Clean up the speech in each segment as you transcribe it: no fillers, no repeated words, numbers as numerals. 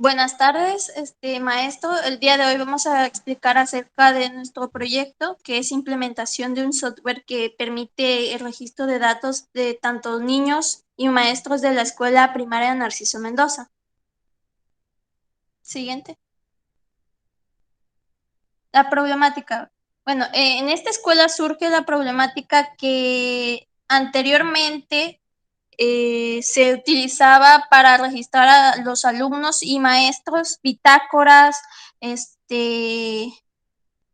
Buenas tardes, maestro. El día de hoy vamos a explicar acerca de nuestro proyecto, que es implementación de un software que permite el registro de datos de tanto niños y maestros de la Escuela Primaria Narciso Mendoza. Siguiente. La problemática. Bueno, en esta escuela surge la problemática que anteriormente se utilizaba para registrar a los alumnos y maestros, bitácoras,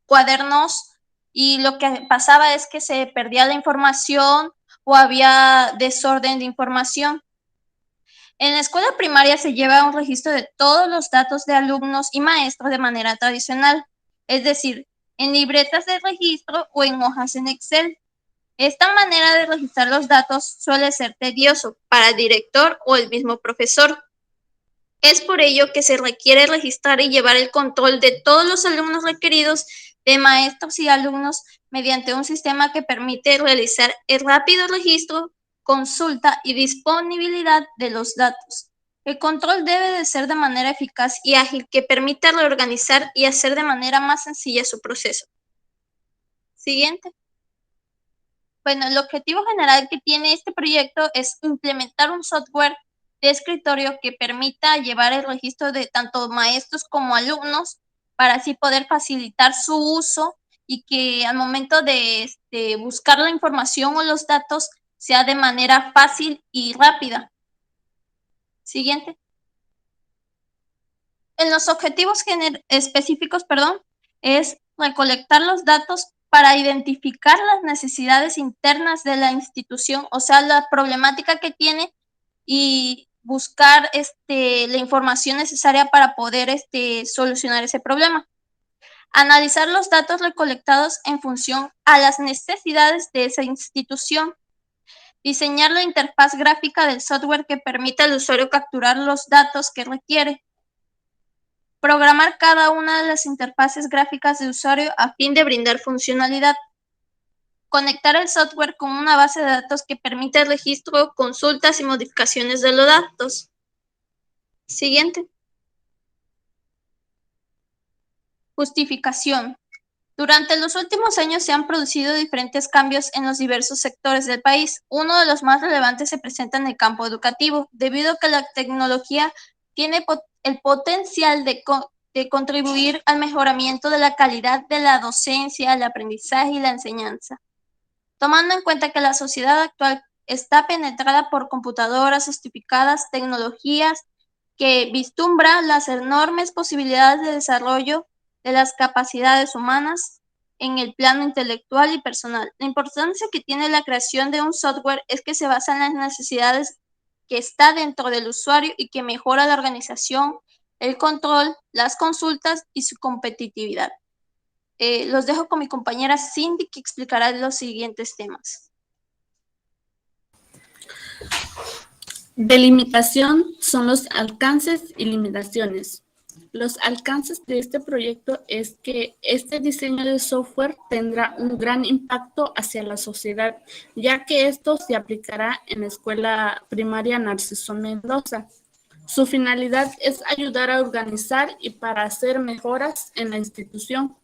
cuadernos, y lo que pasaba es que se perdía la información o había desorden de información. En la escuela primaria se lleva un registro de todos los datos de alumnos y maestros de manera tradicional, es decir, en libretas de registro o en hojas en Excel. Esta manera de registrar los datos suele ser tedioso para el director o el mismo profesor. Es por ello que se requiere registrar y llevar el control de todos los alumnos requeridos, de maestros y alumnos, mediante un sistema que permite realizar el rápido registro, consulta y disponibilidad de los datos. El control debe de ser de manera eficaz y ágil, que permita reorganizar y hacer de manera más sencilla su proceso. Siguiente. Bueno, el objetivo general que tiene este proyecto es implementar un software de escritorio que permita llevar el registro de tanto maestros como alumnos, para así poder facilitar su uso y que al momento de buscar la información o los datos sea de manera fácil y rápida. Siguiente. En los objetivos específicos, es recolectar los datos para identificar las necesidades internas de la institución, o sea, la problemática que tiene, y buscar la información necesaria para poder solucionar ese problema. Analizar los datos recolectados en función a las necesidades de esa institución. Diseñar la interfaz gráfica del software que permita al usuario capturar los datos que requiere. Programar cada una de las interfaces gráficas de usuario a fin de brindar funcionalidad. Conectar el software con una base de datos que permite el registro, consultas y modificaciones de los datos. Siguiente. Justificación. Durante los últimos años se han producido diferentes cambios en los diversos sectores del país. Uno de los más relevantes se presenta en el campo educativo, debido a que la tecnología tiene el potencial de contribuir al mejoramiento de la calidad de la docencia, el aprendizaje y la enseñanza. Tomando en cuenta que la sociedad actual está penetrada por computadoras sofisticadas, tecnologías que vislumbran las enormes posibilidades de desarrollo de las capacidades humanas en el plano intelectual y personal. La importancia que tiene la creación de un software es que se basa en las necesidades que está dentro del usuario y que mejora la organización, el control, las consultas y su competitividad. Los dejo con mi compañera Cindy, que explicará los siguientes temas. Delimitación son los alcances y limitaciones. Los alcances de este proyecto es que este diseño de software tendrá un gran impacto hacia la sociedad, ya que esto se aplicará en la Escuela Primaria Narciso Mendoza. Su finalidad es ayudar a organizar y para hacer mejoras en la institución.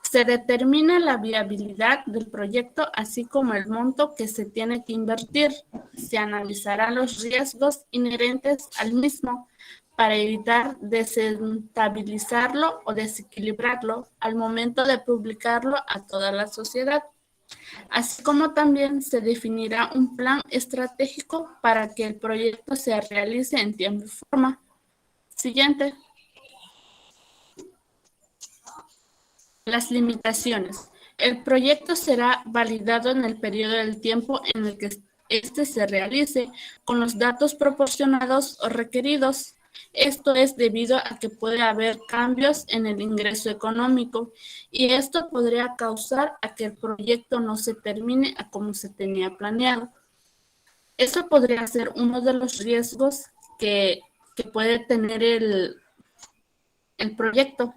Se determina la viabilidad del proyecto, así como el monto que se tiene que invertir. Se analizarán los riesgos inherentes al mismo para evitar desestabilizarlo o desequilibrarlo al momento de publicarlo a toda la sociedad. Así como también se definirá un plan estratégico para que el proyecto se realice en tiempo y forma. Siguiente. Las limitaciones. El proyecto será validado en el periodo del tiempo en el que éste se realice, con los datos proporcionados o requeridos. Esto es debido a que puede haber cambios en el ingreso económico y esto podría causar a que el proyecto no se termine a como se tenía planeado. Eso podría ser uno de los riesgos que puede tener el proyecto.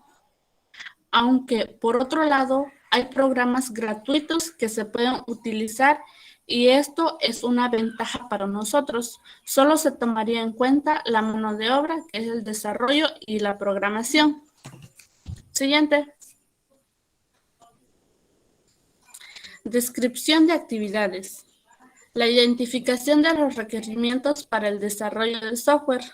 Aunque, por otro lado, hay programas gratuitos que se pueden utilizar y esto es una ventaja para nosotros. Solo se tomaría en cuenta la mano de obra, que es el desarrollo y la programación. Siguiente. Descripción de actividades. La identificación de los requerimientos para el desarrollo del software.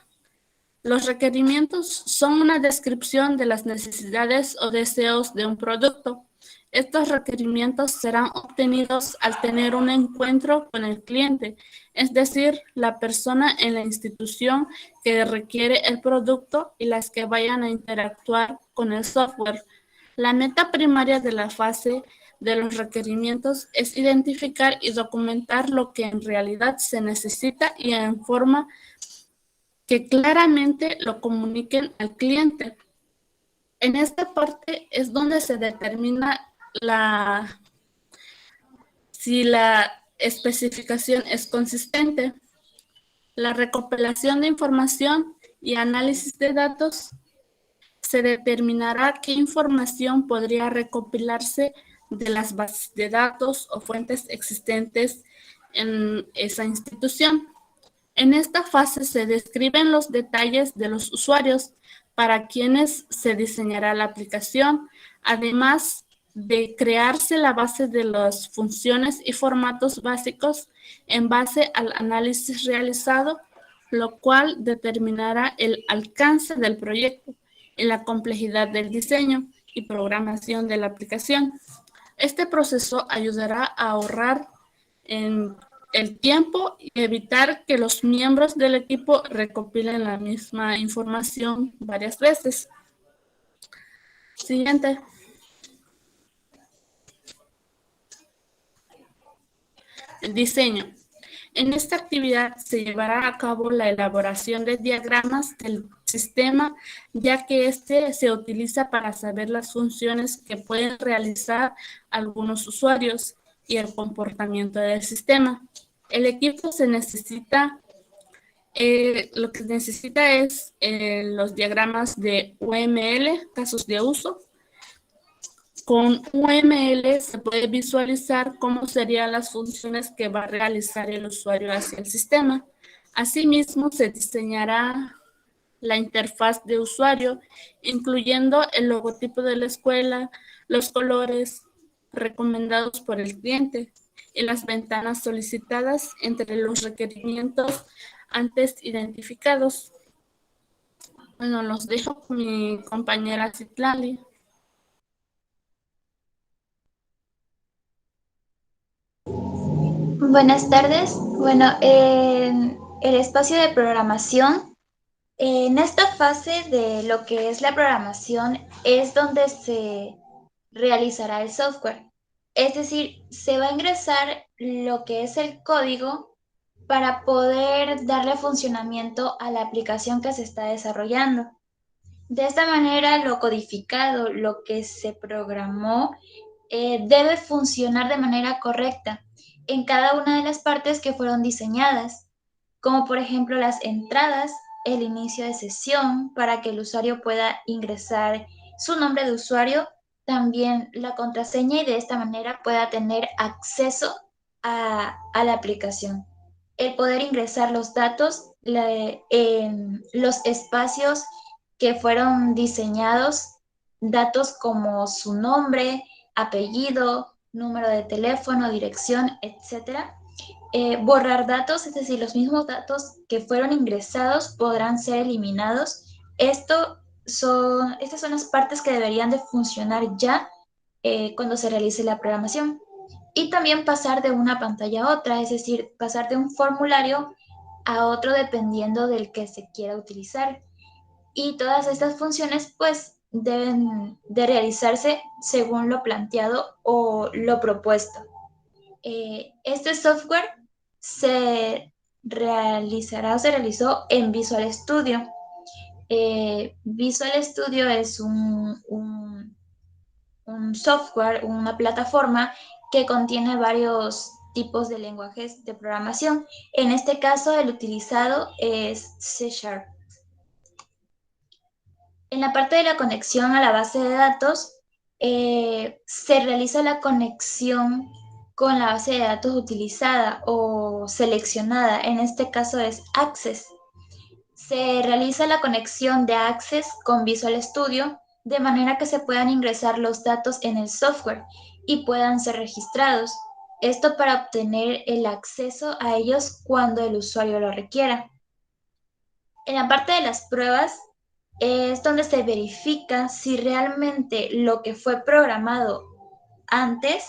Los requerimientos son una descripción de las necesidades o deseos de un producto. Estos requerimientos serán obtenidos al tener un encuentro con el cliente, es decir, la persona en la institución que requiere el producto y las que vayan a interactuar con el software. La meta primaria de la fase de los requerimientos es identificar y documentar lo que en realidad se necesita y en forma que claramente lo comuniquen al cliente. En esta parte es donde se determina si la especificación es consistente. La recopilación de información y análisis de datos se determinará qué información podría recopilarse de las bases de datos o fuentes existentes en esa institución. En esta fase se describen los detalles de los usuarios para quienes se diseñará la aplicación, además de crearse la base de las funciones y formatos básicos en base al análisis realizado, lo cual determinará el alcance del proyecto y la complejidad del diseño y programación de la aplicación. Este proceso ayudará a ahorrar en el tiempo y evitar que los miembros del equipo recopilen la misma información varias veces. Siguiente. El diseño. En esta actividad se llevará a cabo la elaboración de diagramas del sistema, ya que este se utiliza para saber las funciones que pueden realizar algunos usuarios y el comportamiento del sistema. El equipo lo que necesita es los diagramas de UML, casos de uso. Con UML se puede visualizar cómo serían las funciones que va a realizar el usuario hacia el sistema. Asimismo, se diseñará la interfaz de usuario, incluyendo el logotipo de la escuela, los colores recomendados por el cliente y las ventanas solicitadas entre los requerimientos antes identificados. Bueno, los dejo con mi compañera Citlali. Buenas tardes. Bueno, en el espacio de programación, en esta fase de lo que es la programación es donde se realizará el software. Es decir, se va a ingresar lo que es el código para poder darle funcionamiento a la aplicación que se está desarrollando. De esta manera, lo codificado, lo que se programó, debe funcionar de manera correcta en cada una de las partes que fueron diseñadas, como por ejemplo las entradas, el inicio de sesión para que el usuario pueda ingresar su nombre de usuario, también la contraseña y de esta manera pueda tener acceso a la aplicación. El poder ingresar los datos en los espacios que fueron diseñados, datos como su nombre, apellido, número de teléfono, dirección, etcétera. Borrar datos, es decir, los mismos datos que fueron ingresados podrán ser eliminados. Estas son las partes que deberían de funcionar ya cuando se realice la programación. Y también pasar de una pantalla a otra, es decir, pasar de un formulario a otro dependiendo del que se quiera utilizar. Y todas estas funciones pues deben de realizarse según lo planteado o lo propuesto. Este software se realizó en Visual Studio. Visual Studio es un software, una plataforma que contiene varios tipos de lenguajes de programación. En este caso, el utilizado es C#. En la parte de la conexión a la base de datos, se realiza la conexión con la base de datos utilizada o seleccionada, en este caso es Access. Se realiza la conexión de Access con Visual Studio de manera que se puedan ingresar los datos en el software y puedan ser registrados. Esto para obtener el acceso a ellos cuando el usuario lo requiera. En la parte de las pruebas es donde se verifica si realmente lo que fue programado antes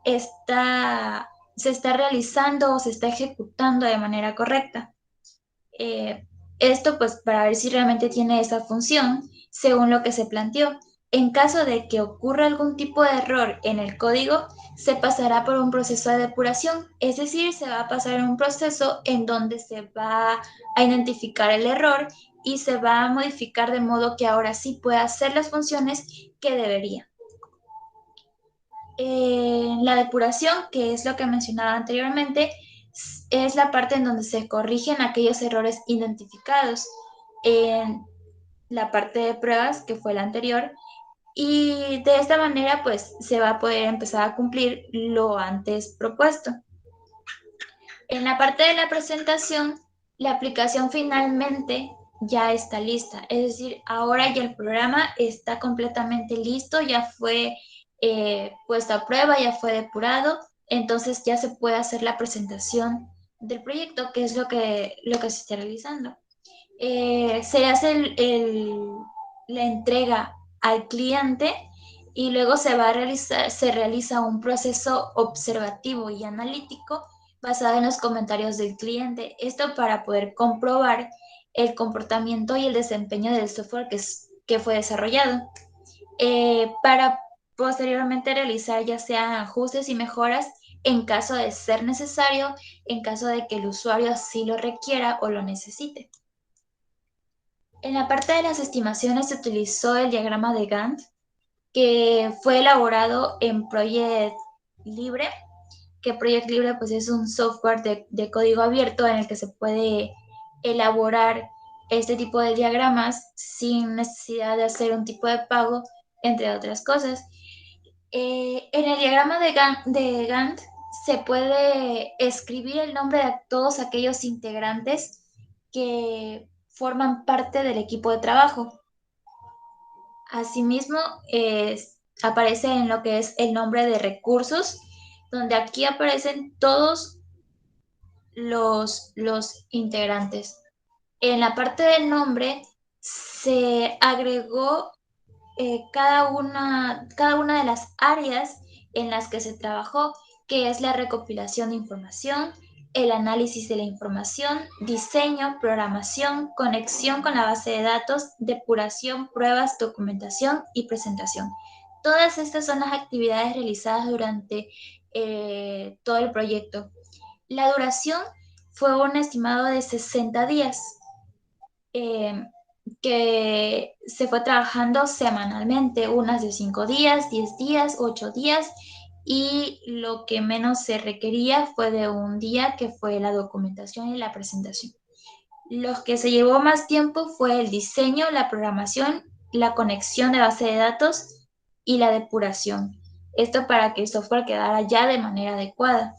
se está realizando o se está ejecutando de manera correcta. Esto pues para ver si realmente tiene esa función según lo que se planteó. En caso de que ocurra algún tipo de error en el código, se pasará por un proceso de depuración, es decir, se va a pasar un proceso en donde se va a identificar el error y se va a modificar de modo que ahora sí pueda hacer las funciones que debería. La depuración, que es lo que mencionaba anteriormente, es la parte en donde se corrigen aquellos errores identificados en la parte de pruebas, que fue la anterior, y de esta manera pues se va a poder empezar a cumplir lo antes propuesto. En la parte de la presentación, la aplicación finalmente ya está lista, es decir, ahora ya el programa está completamente listo, ya fue puesto a prueba, ya fue depurado, entonces ya se puede hacer la presentación del proyecto, que es lo que se está realizando. Se hace la entrega al cliente y luego se realiza un proceso observativo y analítico basado en los comentarios del cliente. Esto para poder comprobar el comportamiento y el desempeño del software que fue desarrollado. Para posteriormente realizar ya sean ajustes y mejoras en caso de ser necesario, en caso de que el usuario así lo requiera o lo necesite. En la parte de las estimaciones se utilizó el diagrama de Gantt, que fue elaborado en Project Libre, que Project Libre pues, es un software de código abierto en el que se puede elaborar este tipo de diagramas sin necesidad de hacer un tipo de pago, entre otras cosas. En el diagrama de Gantt se puede escribir el nombre de todos aquellos integrantes que forman parte del equipo de trabajo. Asimismo, aparece en lo que es el nombre de recursos, donde aquí aparecen todos los integrantes. En la parte del nombre se agregó cada una de las áreas en las que se trabajó, que es la recopilación de información, el análisis de la información, diseño, programación, conexión con la base de datos, depuración, pruebas, documentación y presentación. Todas estas son las actividades realizadas durante todo el proyecto. La duración fue un estimado de 60 días. Que se fue trabajando semanalmente, unas de 5 días, 10 días, 8 días, y lo que menos se requería fue de un día, que fue la documentación y la presentación. Lo que se llevó más tiempo fue el diseño, la programación, la conexión de base de datos y la depuración. Esto para que el software quedara ya de manera adecuada.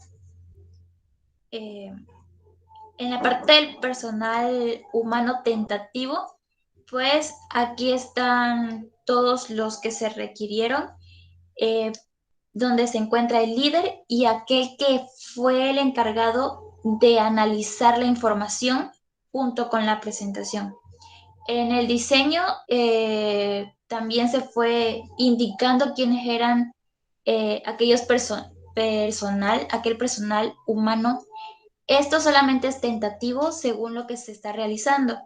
En la parte del personal humano tentativo, pues aquí están todos los que se requirieron, donde se encuentra el líder y aquel que fue el encargado de analizar la información junto con la presentación. En el diseño también se fue indicando quiénes eran aquel personal humano. Esto solamente es tentativo según lo que se está realizando.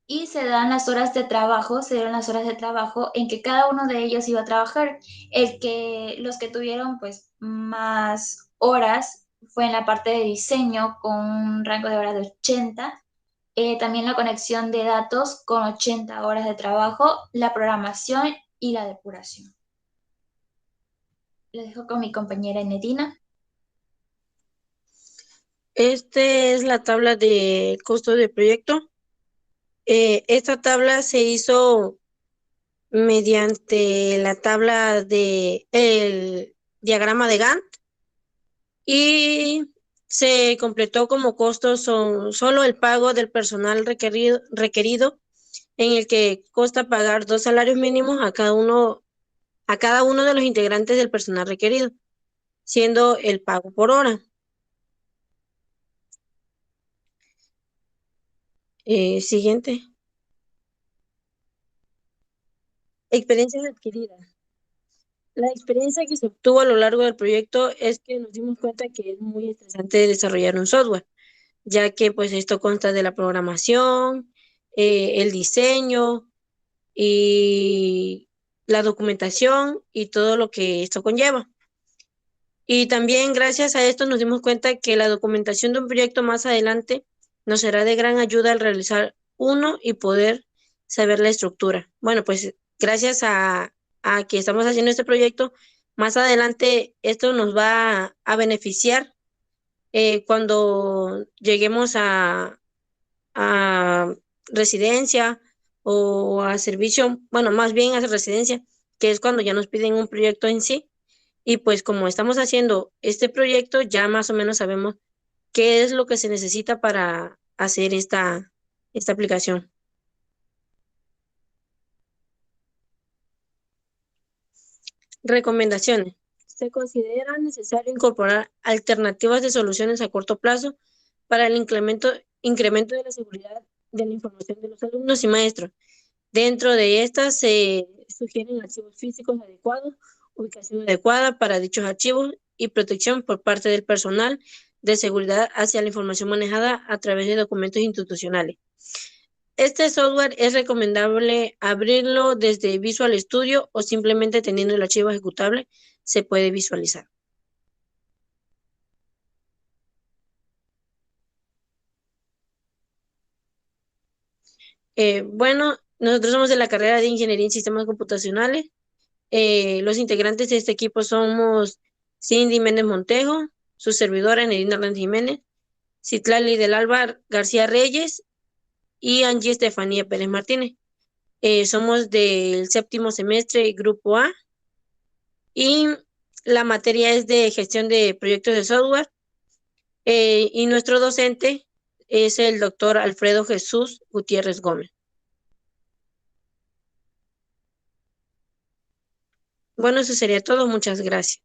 Y se dieron las horas de trabajo en que cada uno de ellos iba a trabajar. Los que tuvieron pues más horas fue en la parte de diseño con un rango de horas de 80, también la conexión de datos con 80 horas de trabajo, la programación y la depuración. Lo dejo con mi compañera Netina. Esta es la tabla de costo de proyecto. Esta tabla se hizo mediante la tabla de el diagrama de Gantt y se completó como costos solo el pago del personal requerido, en el que consta pagar 2 salarios mínimos a cada uno de los integrantes del personal requerido, siendo el pago por hora. Siguiente. Experiencias adquiridas. La experiencia que se obtuvo a lo largo del proyecto es que nos dimos cuenta que es muy estresante desarrollar un software, ya que pues esto consta de la programación, el diseño y la documentación y todo lo que esto conlleva. Y también gracias a esto nos dimos cuenta que la documentación de un proyecto más adelante nos será de gran ayuda al realizar uno y poder saber la estructura. Bueno, pues gracias a que estamos haciendo este proyecto, más adelante esto nos va a beneficiar cuando lleguemos a residencia o a servicio, bueno, más bien a residencia, que es cuando ya nos piden un proyecto en sí. Y pues como estamos haciendo este proyecto, ya más o menos sabemos qué es lo que se necesita para hacer esta aplicación. Recomendaciones. Se considera necesario incorporar alternativas de soluciones a corto plazo para el incremento de la seguridad de la información de los alumnos y maestros. Dentro de estas se sugieren archivos físicos adecuados, ubicación adecuada para dichos archivos y protección por parte del personal de seguridad hacia la información manejada a través de documentos institucionales. Este software es recomendable abrirlo desde Visual Studio o simplemente teniendo el archivo ejecutable se puede visualizar. Bueno, nosotros somos de la carrera de Ingeniería en Sistemas Computacionales. Los integrantes de este equipo somos Cindy Méndez Montejo, su servidora Nerina Hernández Jiménez, Citlali del Alba García Reyes y Angie Estefanía Pérez Martínez. Somos del 7º semestre, Grupo A, y la materia es de gestión de proyectos de software. Y nuestro docente es el doctor Alfredo Jesús Gutiérrez Gómez. Bueno, eso sería todo. Muchas gracias.